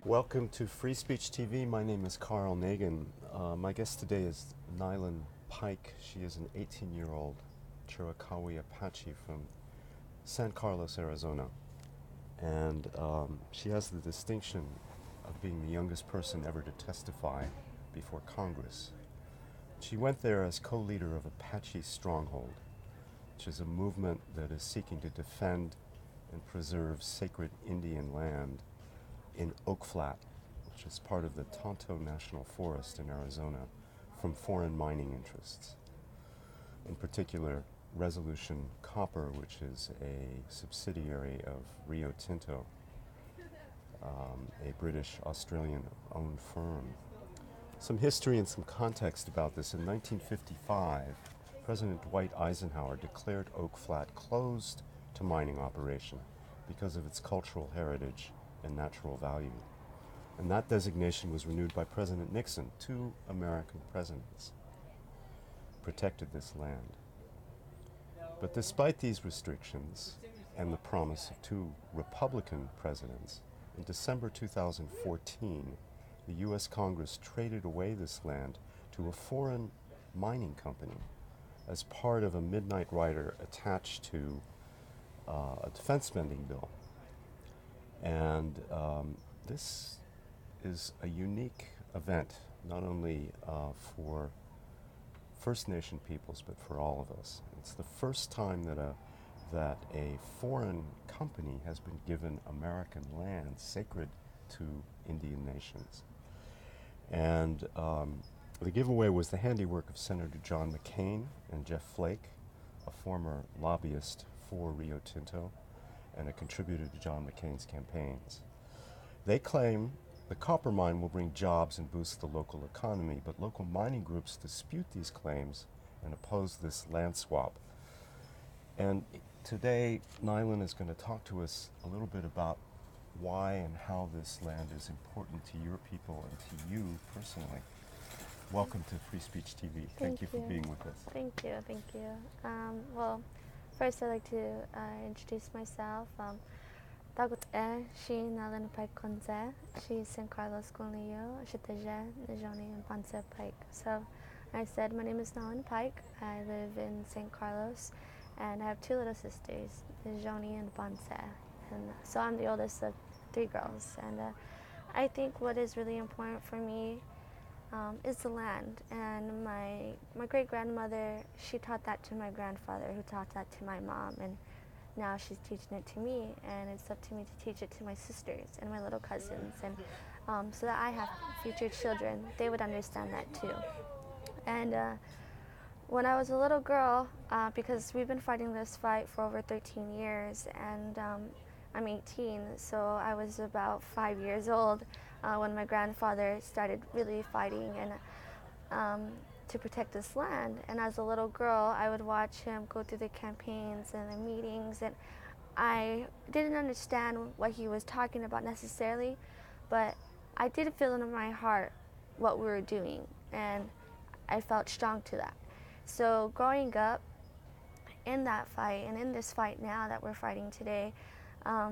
Welcome to Free Speech TV. My name is Carl Nagin. My guest today is Naelyn Pike. She is an 18-year-old Chiricahua Apache from San Carlos, Arizona. And she has the distinction of being the youngest person ever to testify before Congress. She went there as co-leader of Apache Stronghold, which is a movement that is seeking to defend and preserve sacred Indian land in Oak Flat, which is part of the Tonto National Forest in Arizona, from foreign mining interests. In particular, Resolution Copper, which is a subsidiary of Rio Tinto, a British-Australian-owned firm. Some history and some context about this. In 1955, President Dwight Eisenhower declared Oak Flat closed to mining operation because of its cultural heritage and natural value. And that designation was renewed by President Nixon. 2 American presidents protected this land. But despite these restrictions and the promise of 2 Republican presidents, in December 2014, the U.S. Congress traded away this land to a foreign mining company as part of a midnight rider attached to a defense spending bill. And this is a unique event, not only for First Nation peoples, but for all of us. It's the first time that a foreign company has been given American land sacred to Indian nations. And the giveaway was the handiwork of Senator John McCain and Jeff Flake, a former lobbyist for Rio Tinto and a contributor to John McCain's campaigns. They claim the copper mine will bring jobs and boost the local economy, but local mining groups dispute these claims and oppose this land swap. And today, Naelyn is going to talk to us a little bit about why and how this land is important to your people and to you personally. Welcome to Free Speech TV. Thank you for being with us. Thank you. Well, first I'd like to introduce myself. Tagut she Naelyn Pike Konze. She's San Carlos Kunliyo. Shitaja Najoni and Panse Pike. So I said my name is Naelyn Pike. I live in San Carlos and I have 2 little sisters, Najoni and Panse. And so I'm the oldest of 3 girls. And I think what is really important for me is the land. And my great-grandmother, she taught that to my grandfather, who taught that to my mom, and now she's teaching it to me, and it's up to me to teach it to my sisters and my little cousins, and so that I have future children, they would understand that too. And when I was a little girl, because we've been fighting this fight for over 13 years, and I'm 18, so I was about 5 years old when my grandfather started really fighting and to protect this land. And as a little girl, I would watch him go through the campaigns and the meetings, and I didn't understand what he was talking about necessarily, but I did feel in my heart what we were doing, and I felt strong to that. So growing up in that fight, and in this fight now that we're fighting today, I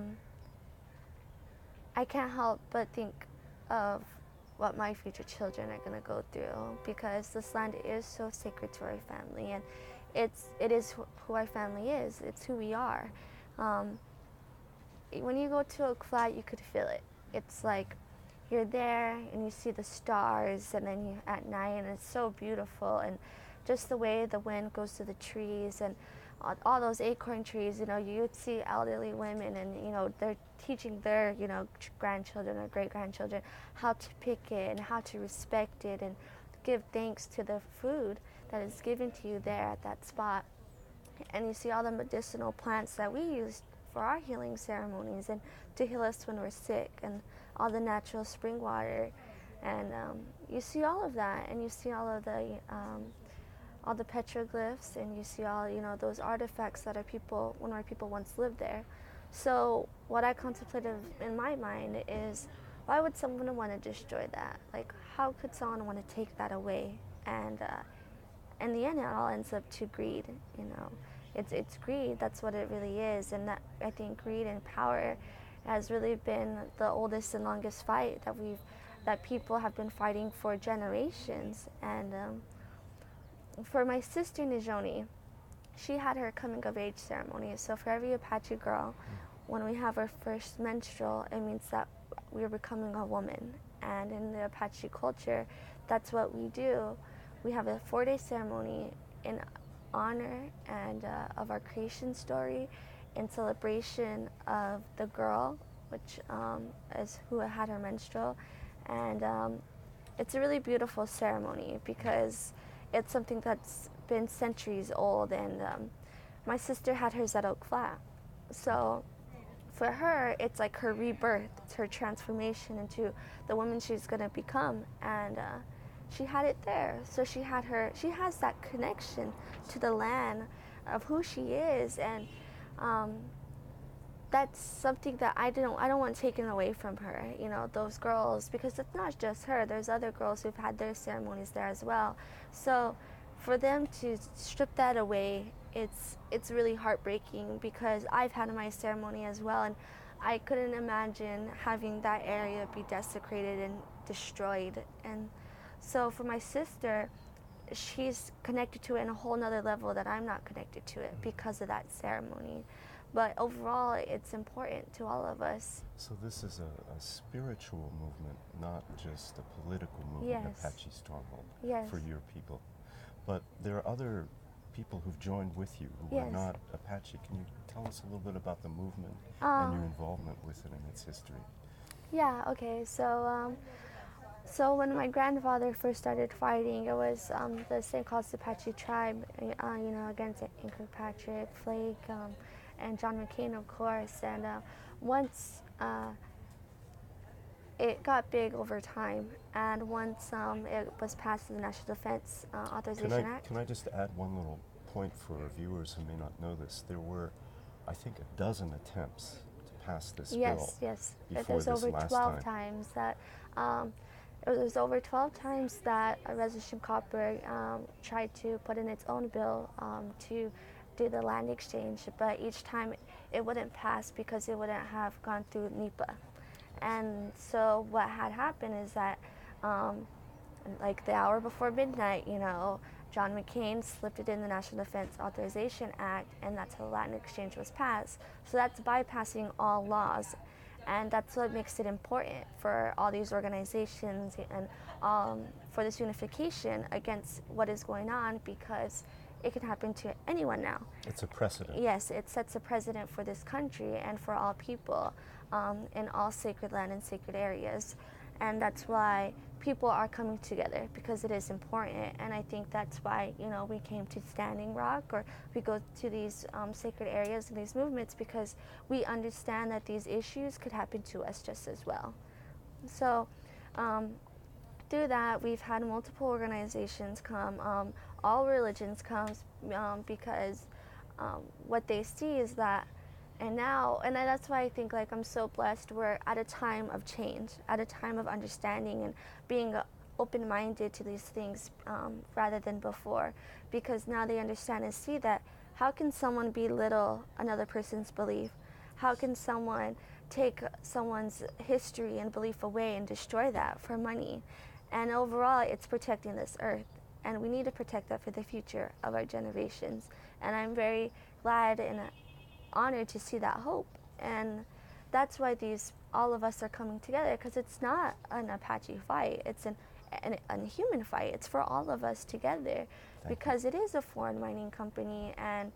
can't help but think of what my future children are going to go through, because this land is so sacred to our family, and it is who our family is. It's who we are. When you go to Oak Flat, you could feel it. It's like you're there and you see the stars, and then you at night, and it's so beautiful, and just the way the wind goes through the trees and all those acorn trees, you would see elderly women, and they're teaching their grandchildren or great-grandchildren how to pick it and how to respect it and give thanks to the food that is given to you there at that spot. And you see all the medicinal plants that we use for our healing ceremonies and to heal us when we're sick, and all the natural spring water, and you see all of that, and you see all the petroglyphs, and you see all those artifacts that when our people once lived there. So what I contemplated in my mind is, why would someone want to destroy that? Like, how could someone want to take that away? And in the end, it all ends up to greed. It's greed. That's what it really is. And that, I think, greed and power has really been the oldest and longest fight that people have been fighting for generations. And for my sister Nijoni, she had her coming of age ceremony. So for every Apache girl, when we have our first menstrual, it means that we're becoming a woman. And in the Apache culture, that's what we do. We have a 4-day ceremony in honor and of our creation story, in celebration of the girl, which is who had her menstrual. And it's a really beautiful ceremony because it's something that's been centuries old. And my sister had hers at Oak Flat. So for her, it's like her rebirth, it's her transformation into the woman she's going to become. And she had it there. So she has that connection to the land of who she is. And that's something that I don't want taken away from her, you know, those girls, because it's not just her. There's other girls who've had their ceremonies there as well. So for them to strip that away, it's really heartbreaking, because I've had my ceremony as well, and I couldn't imagine having that area be desecrated and destroyed. And so for my sister, she's connected to it in a whole nother level that I'm not connected to it because of that ceremony. But overall, it's important to all of us. So this is a spiritual movement, not just a political movement, Yes. Apache Stronghold, Yes. for your people. But there are other people who've joined with you who are Yes. not Apache. Can you tell us a little bit about the movement and your involvement with it and its history? Yeah, okay. So when my grandfather first started fighting, it was the St. Claus Apache tribe, you know, against Anchor Patrick, Flake, and John McCain, of course. And once it got big over time, and once it was passed the National Defense Authorization Act. Can I just add one little point for our viewers who may not know this? There were, I think, a dozen attempts to pass this bill. Yes. Before There's over last 12 time. times that. It was over 12 times that Resolution Copper tried to put in its own bill to do the land exchange, but each time it wouldn't pass because it wouldn't have gone through NEPA. And so what had happened is that like the hour before midnight, you know, John McCain slipped it in the National Defense Authorization Act, and that's how the land exchange was passed. So that's bypassing all laws. And that's what makes it important for all these organizations and for this unification against what is going on, because it can happen to anyone now. It's a precedent. Yes, it sets a precedent for this country and for all people in all sacred land and sacred areas. And that's why people are coming together, because it is important. And I think that's why, you know, we came to Standing Rock, or we go to these sacred areas and these movements, because we understand that these issues could happen to us just as well. So through that, we've had multiple organizations come, all religions come, because what they see is that. And that's why I think, like, I'm so blessed. We're at a time of change, at a time of understanding and being open-minded to these things rather than before, because now they understand and see that how can someone belittle another person's belief? How can someone take someone's history and belief away and destroy that for money? And overall, it's protecting this earth, and we need to protect that for the future of our generations. And I'm very glad and honored to see that hope. And that's why all of us are coming together, because it's not an Apache fight, it's a human fight. It's for all of us together, because it is a foreign mining company, and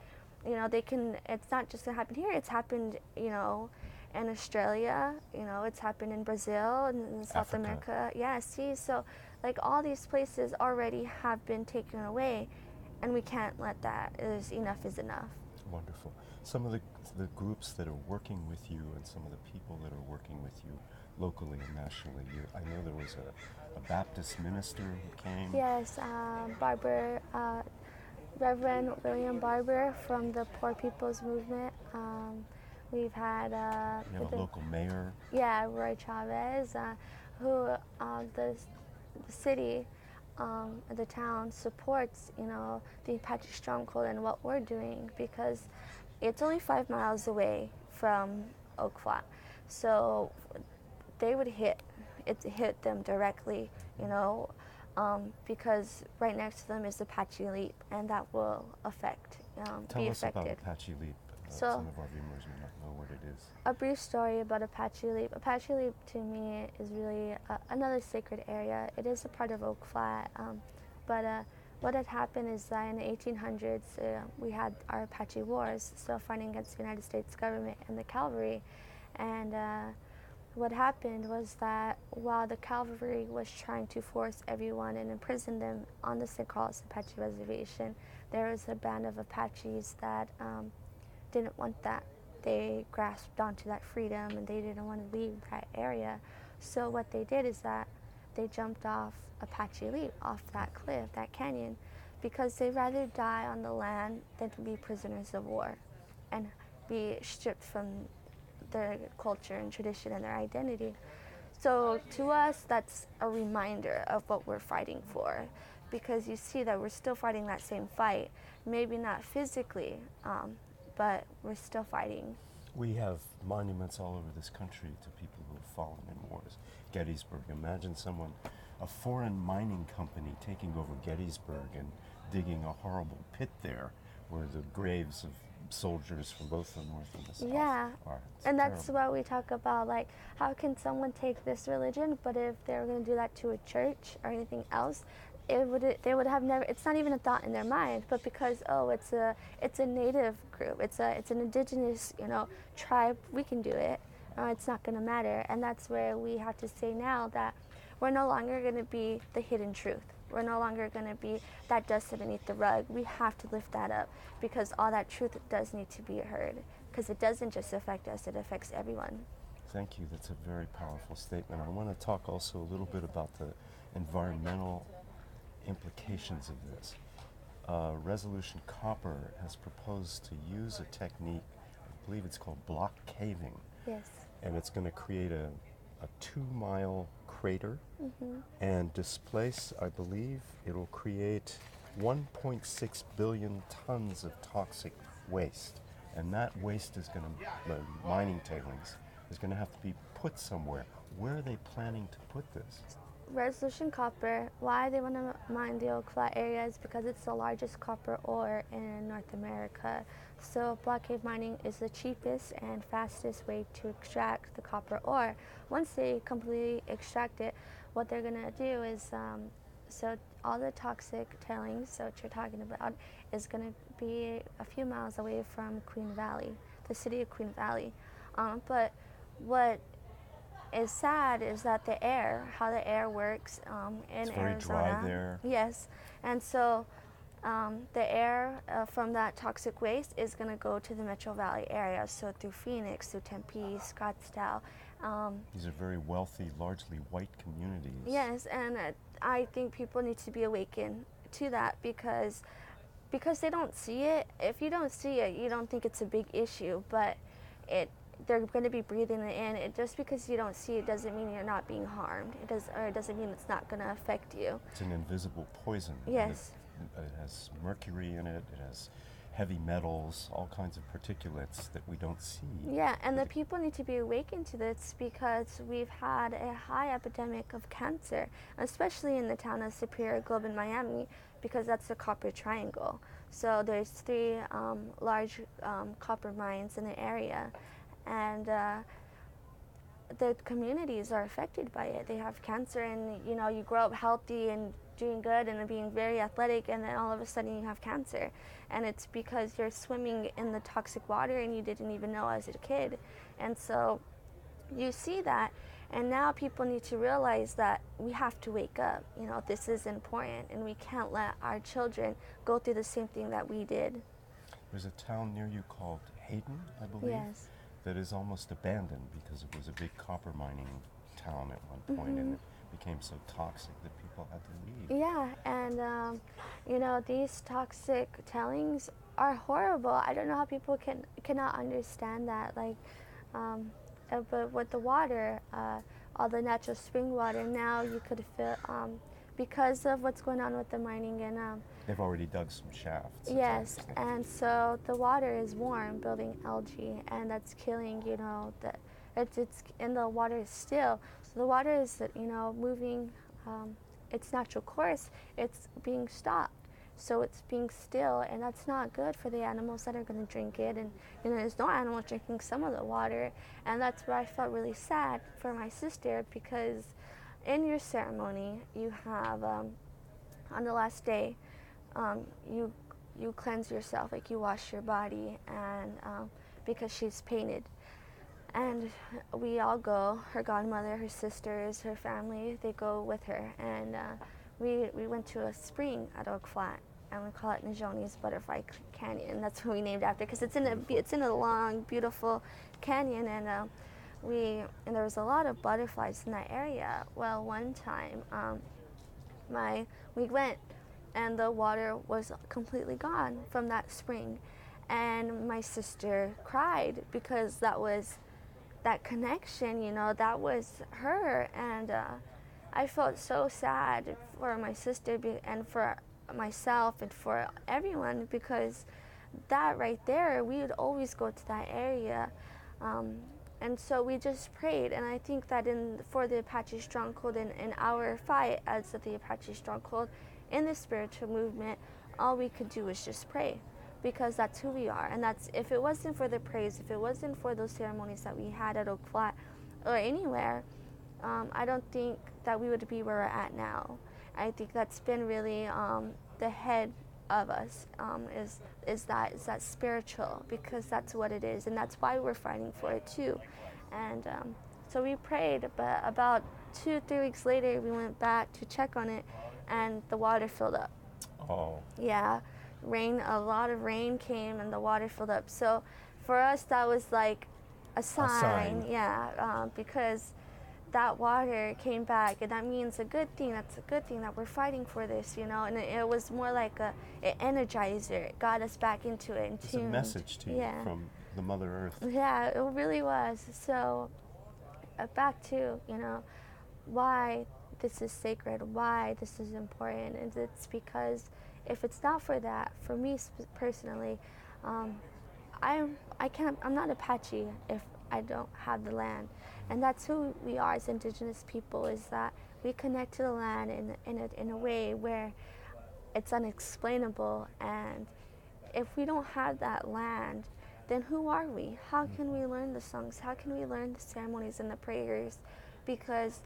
you know, it's not just gonna happen here, it's happened, you know, in Australia, you know, it's happened in Brazil and in South America. Yeah, see, so like all these places already have been taken away, and we can't let that. Enough is enough. Wonderful. Some of the groups that are working with you, and some of the people that are working with you locally and nationally. I know there was a Baptist minister who came. Yes, Reverend William Barber from the Poor People's Movement. We've had a local mayor. Yeah, Roy Chavez, who the city, the town supports, you know, the Apache Stronghold and what we're doing, because it's only 5 miles away from Oak Flat. So they would hit them directly, you know, because right next to them is Apache Leap, and that will Tell be us about affected. Apache Leap. So, some of our viewers may not know what it is. A brief story about Apache Leap. Apache Leap to me is really another sacred area. It is a part of Oak Flat, but what had happened is that in the 1800s we had our Apache Wars, so fighting against the United States government and the cavalry, and what happened was that while the cavalry was trying to force everyone and imprison them on the St. Carlos Apache Reservation, there was a band of Apaches that didn't want that. They grasped onto that freedom and they didn't want to leave that area. So what they did is that they jumped off Apache Leap, off that cliff, that canyon, because they'd rather die on the land than to be prisoners of war and be stripped from their culture and tradition and their identity. So to us, that's a reminder of what we're fighting for, because you see that we're still fighting that same fight, maybe not physically, but we're still fighting. We have monuments all over this country to people who have fallen in wars. Gettysburg, imagine a foreign mining company taking over Gettysburg and digging a horrible pit there where the graves of soldiers from both the North and the South are. It's and that's terrible. what we talk about, like, how can someone take this religion, but if they were going to do that to a church or anything else, they would have never, it's not even a thought in their mind, but because, it's a native group, it's an indigenous, tribe, we can do it. It's not going to matter. And that's where we have to say now that we're no longer going to be the hidden truth. We're no longer going to be that dust underneath the rug. We have to lift that up, because all that truth does need to be heard, because it doesn't just affect us, it affects everyone. Thank you. That's a very powerful statement. I want to talk also a little bit about the environmental implications of this. Resolution Copper has proposed to use a technique, I believe it's called block caving. Yes. And it's going to create a 2-mile crater and displace, I believe, it'll create 1.6 billion tons of toxic waste. And that waste is going to, mining tailings, is going to have to be put somewhere. Where are they planning to put this? Resolution Copper, why they want to mine the Oak Flat area is because it's the largest copper ore in North America. So block cave mining is the cheapest and fastest way to extract the copper ore. Once they completely extract it, what they're going to do is, so all the toxic tailings, so what you're talking about, is going to be a few miles away from Queen Valley, the city of Queen Valley. But what is sad is that how the air works in it's very Arizona. dry there. Yes, and so the air from that toxic waste is going to go to the Metro Valley area, so through Phoenix, through Tempe, Scottsdale. These are very wealthy, largely white communities. Yes, and I think people need to be awakened to that, because they don't see it. If you don't see it, you don't think it's a big issue, but they're going to be breathing it in. Just because you don't see it doesn't mean you're not being harmed. It doesn't mean it's not going to affect you. It's an invisible poison. Yes. It has mercury in it. It has heavy metals, all kinds of particulates that we don't see. Yeah, and the people need to be awakened to this, because we've had a high epidemic of cancer, especially in the town of Superior Globe in Miami, because that's the copper triangle. So there's 3 large copper mines in the area, and the communities are affected by it. They have cancer, and you grow up healthy and doing good and being very athletic, and then all of a sudden you have cancer, and it's because you're swimming in the toxic water and you didn't even know as a kid. And so you see that, and now people need to realize that we have to wake up. This is important, and we can't let our children go through the same thing that we did. There's a town near you called Hayden, I believe. Yes. That is almost abandoned because it was a big copper mining town at one point, and it became so toxic that people had to leave. Yeah, and these toxic tailings are horrible. I don't know how people cannot understand that. But with the water, all the natural spring water, now you could feel, because of what's going on with the mining, and they've already dug some shafts. Yes, and so the water is warm, building algae, and that's killing, It's and the water is still. So the water is, moving its natural course. It's being stopped. So it's being still, and that's not good for the animals that are going to drink it. And there's no animals drinking some of the water, and that's where I felt really sad for my sister, because in your ceremony you have on the last day, you cleanse yourself, like you wash your body, and because she's painted. And we all go, her godmother, her sisters, her family, they go with her. And we went to a spring at Oak Flat, and we call it Najoni's Butterfly Canyon. That's what we named after, because it's in a long, beautiful canyon, and there was a lot of butterflies in that area. Well, one time, we went, and the water was completely gone from that spring, and my sister cried, because that connection, that was her. And I felt so sad for my sister and for myself and for everyone, because that right there, we would always go to that area. And so we just prayed, and I think that for the Apache Stronghold, in our fight as the Apache Stronghold, in the spiritual movement, all we could do was just pray, because that's who we are. And that's, if it wasn't for the praise, if it wasn't for those ceremonies that we had at Oak Flat or anywhere, I don't think that we would be where we're at now. I think that's been really the head of us, is that spiritual, because that's what it is, and that's why we're fighting for it too. And so we prayed, but about 2-3 weeks later, we went back to check on it, and the water filled up. Oh. Yeah, a lot of rain came, and the water filled up. So for us, that was like a sign. Yeah, because that water came back, and that means a good thing. That's a good thing that we're fighting for this, and it was more like an energizer. It got us back into it. It's a message to you from the Mother Earth. Yeah, it really was. So back to, why this is sacred, why this is important, and it's because if it's not for that, for me personally, I'm not Apache if I don't have the land. And that's who we are as indigenous people, is that we connect to the land in a way where it's unexplainable. And if we don't have that land, then who are we? How can we learn the songs? How can we learn the ceremonies and the prayers? Because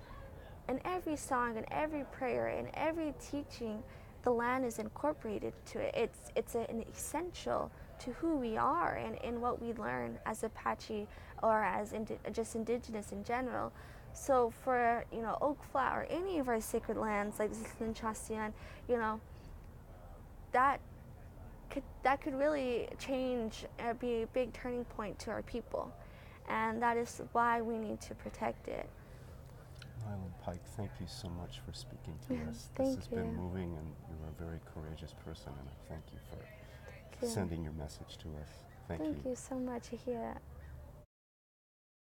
in every song, in every prayer, in every teaching, the land is incorporated to it. It's an essential to who we are and what we learn as Apache, or as just indigenous in general. So for Oak Flat or any of our sacred lands like Ziklan Chasian, that could really change, be a big turning point to our people, and that is why we need to protect it. Naelyn Pike, thank you so much for speaking to us. Thank this has you. been moving, and you're a very courageous person, and I thank you for sending your message to us. Thank you. Thank you so much, Ahia.